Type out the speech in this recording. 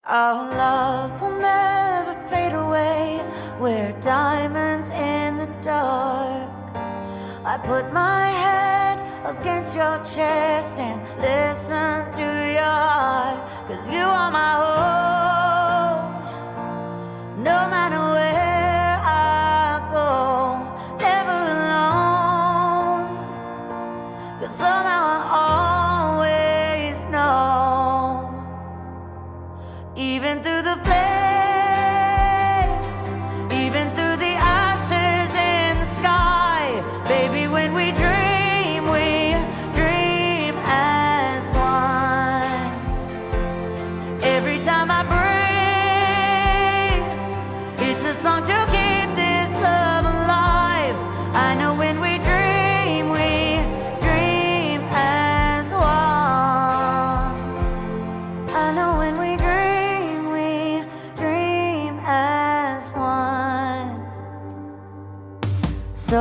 Our love will never fade away. We're diamonds in the dark. I put my head against your chest and listen to your heart. 'Cause you are my home. No matter where I go, never alone. 'Cause somehow I always know. Even through the flames, even through the ashes in the sky, baby, when we dream as one. Every time I breathe, it's a song to keep this love alive. I know when we dream as one. I know when we dream as one. So